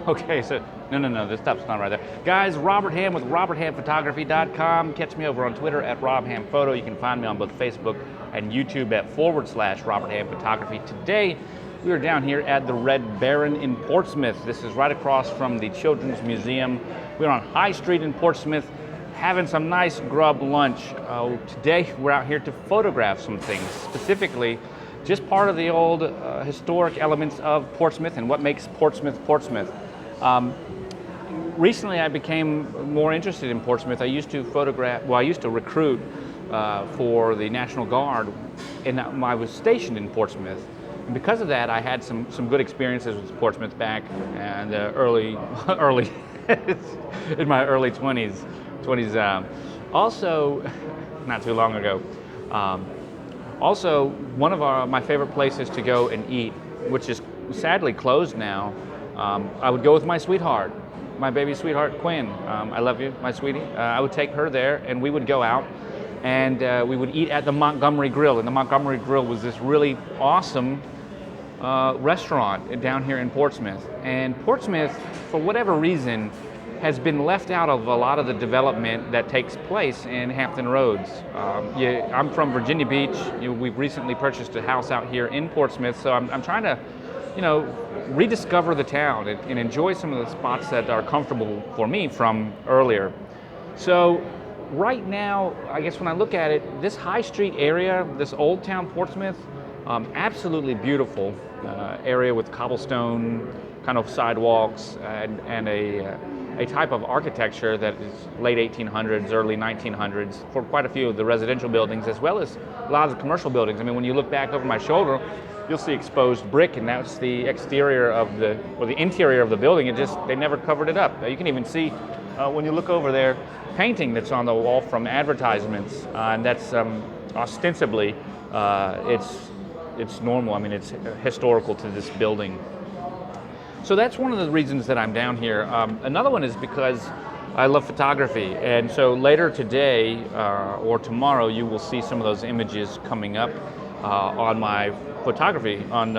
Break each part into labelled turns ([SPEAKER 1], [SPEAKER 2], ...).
[SPEAKER 1] Okay, so no, the stop's not right there. Guys, Robert Ham with roberthamphotography.com. Catch me over on Twitter at robhamphoto. You can find me on both Facebook and YouTube at /Robert Ham Photography. Today, we are down here at the Red Baron in Portsmouth. This is right across from the Children's Museum. We're on High Street in Portsmouth having some nice grub lunch. Today, we're out here to photograph some things, specifically just part of the old historic elements of Portsmouth and what makes Portsmouth Portsmouth. Recently, I became more interested in Portsmouth. I used to recruit for the National Guard, and I was stationed in Portsmouth. And because of that, I had some good experiences with Portsmouth back in the early in my early 20s. Also, not too long ago. Also, one of my favorite places to go and eat, which is sadly closed now, I would go with my sweetheart, my baby sweetheart, Quinn. I love you, my sweetie. I would take her there, and we would go out, and we would eat at the Montgomery Grill. And the Montgomery Grill was this really awesome restaurant down here in Portsmouth. And Portsmouth, for whatever reason, has been left out of a lot of the development that takes place in Hampton Roads. I'm from Virginia Beach. We've recently purchased a house out here in Portsmouth, so I'm trying to, rediscover the town and enjoy some of the spots that are comfortable for me from earlier. So right now, I guess when I look at it, this High Street area, this Old Town Portsmouth, absolutely beautiful area with cobblestone kind of sidewalks and a type of architecture that is late 1800s, early 1900s for quite a few of the residential buildings, as well as a lot of the commercial buildings. I mean, when you look back over my shoulder, you'll see exposed brick, and that's the exterior of the interior of the building. They never covered it up. You can even see when you look over there, painting that's on the wall from advertisements, and that's ostensibly it's normal. I mean, it's historical to this building. So that's one of the reasons that I'm down here. Another one is because I love photography, and so later today or tomorrow you will see some of those images coming up on my photography on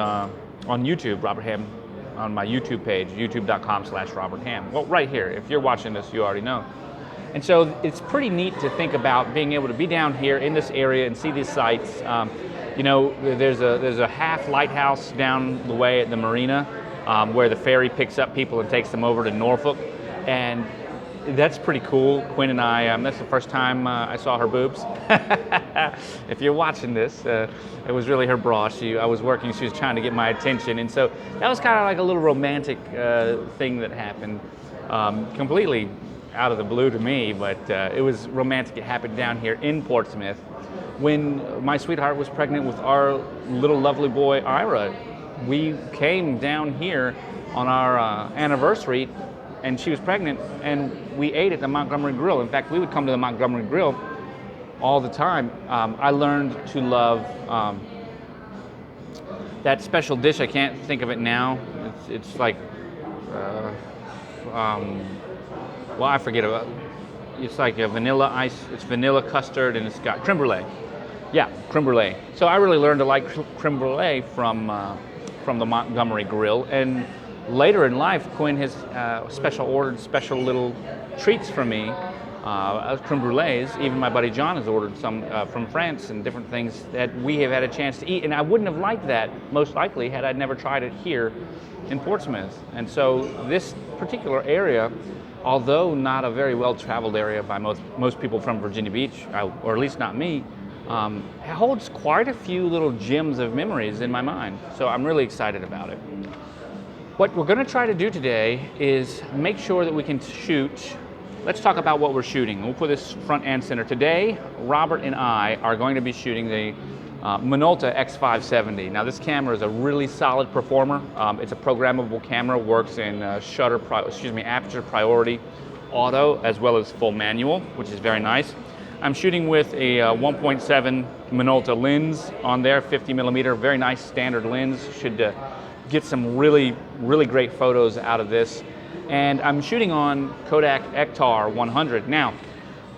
[SPEAKER 1] YouTube, Robert Ham, on my YouTube page, youtube.com/Robert Ham. Well, right here. If you're watching this, you already know. And so it's pretty neat to think about being able to be down here in this area and see these sights. There's a half lighthouse down the way at the marina. Where the ferry picks up people and takes them over to Norfolk, and that's pretty cool. Quinn and I, that's the first time I saw her boobs. If you're watching this, it was really her bra. I was working, she was trying to get my attention, and so that was kind of like a little romantic thing that happened, completely out of the blue to me, but it was romantic. It happened down here in Portsmouth when my sweetheart was pregnant with our little lovely boy, Ira. We came down here on our anniversary, and she was pregnant, and we ate at the Montgomery Grill. In fact, we would come to the Montgomery Grill all the time. I learned to love that special dish. I can't think of it now. It's like, I forget about it. It's like a vanilla ice. It's vanilla custard, and it's got creme brulee. Yeah, creme brulee. So I really learned to like creme brulee from the Montgomery Grill, and later in life, Quinn has ordered special little treats for me, creme brulees. Even my buddy John has ordered some from France and different things that we have had a chance to eat, and I wouldn't have liked that, most likely, had I never tried it here in Portsmouth. And so this particular area, although not a very well-traveled area by most people from Virginia Beach, or at least not me, holds quite a few little gems of memories in my mind. So I'm really excited about it. What we're going to try to do today is make sure that we can shoot. Let's talk about what we're shooting. We'll put this front and center. Today, Robert and I are going to be shooting the Minolta X570. Now this camera is a really solid performer. It's a programmable camera, works in aperture priority auto as well as full manual, which is very nice. I'm shooting with a 1.7 Minolta lens on there, 50 millimeter, very nice standard lens. Should get some really, really great photos out of this. And I'm shooting on Kodak Ektar 100. Now,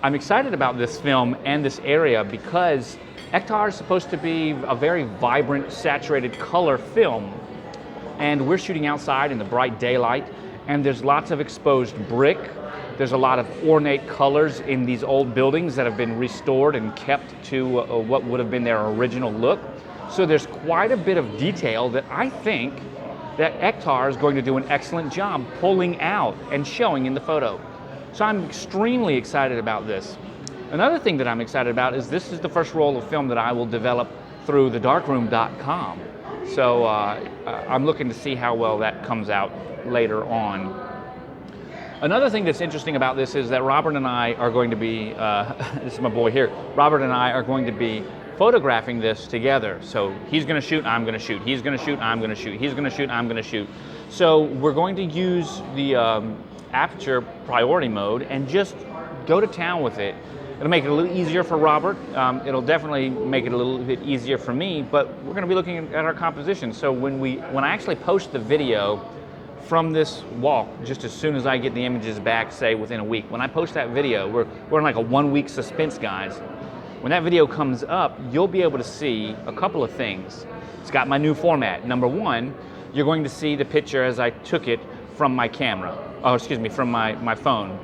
[SPEAKER 1] I'm excited about this film and this area because Ektar is supposed to be a very vibrant, saturated color film. And we're shooting outside in the bright daylight. and there's lots of exposed brick. There's a lot of ornate colors in these old buildings that have been restored and kept to what would have been their original look. So there's quite a bit of detail that I think that Ektar is going to do an excellent job pulling out and showing in the photo. So I'm extremely excited about this. Another thing that I'm excited about is this is the first roll of film that I will develop through thedarkroom.com. So I'm looking to see how well that comes out later on. Another thing that's interesting about this is that Robert and I are going to be, this is my boy here, Robert and I are going to be photographing this together. So he's going to shoot, I'm going to shoot, he's going to shoot, I'm going to shoot, he's going to shoot, I'm going to shoot. So we're going to use the aperture priority mode and just go to town with it. It'll make it a little easier for Robert. It'll definitely make it a little bit easier for me, but we're going to be looking at our composition. So when I actually post the video from this walk, just as soon as I get the images back, say within a week, when I post that video, we're in like a 1 week suspense, guys. When that video comes up, you'll be able to see a couple of things. It's got my new format. Number one, you're going to see the picture as I took it from my camera, from my phone.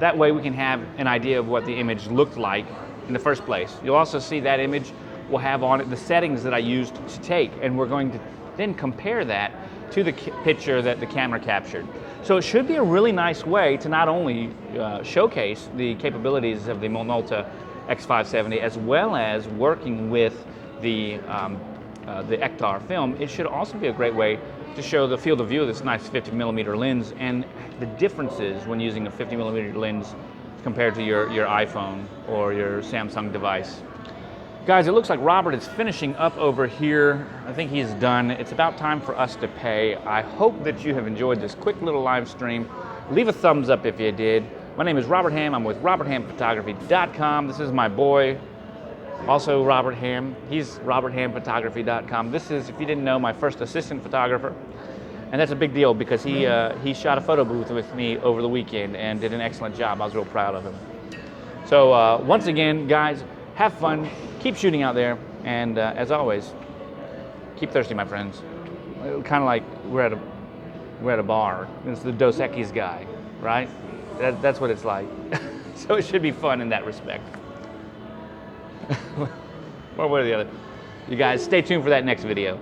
[SPEAKER 1] That way we can have an idea of what the image looked like in the first place. You'll also see that image will have on it the settings that I used to take, and we're going to then compare that to the picture that the camera captured. So it should be a really nice way to not only showcase the capabilities of the Minolta X570 as well as working with the Ektar film. It should also be a great way to show the field of view of this nice 50mm lens and the differences when using a 50mm lens compared to your iPhone or your Samsung device. Guys, it looks like Robert is finishing up over here. I think he's done. It's about time for us to pay. I hope that you have enjoyed this quick little live stream. Leave a thumbs up if you did. My name is Robert Ham. I'm with RobertHamPhotography.com. This is my boy, also Robert Ham. He's RobertHamPhotography.com. This is, if you didn't know, my first assistant photographer. And that's a big deal because he shot a photo booth with me over the weekend and did an excellent job. I was real proud of him. So once again, guys, have fun, keep shooting out there, and as always, keep thirsty, my friends. Kind of like we're at a bar. It's the Dos Equis guy, right? That's what it's like. So it should be fun in that respect. One way or the other. You guys, stay tuned for that next video.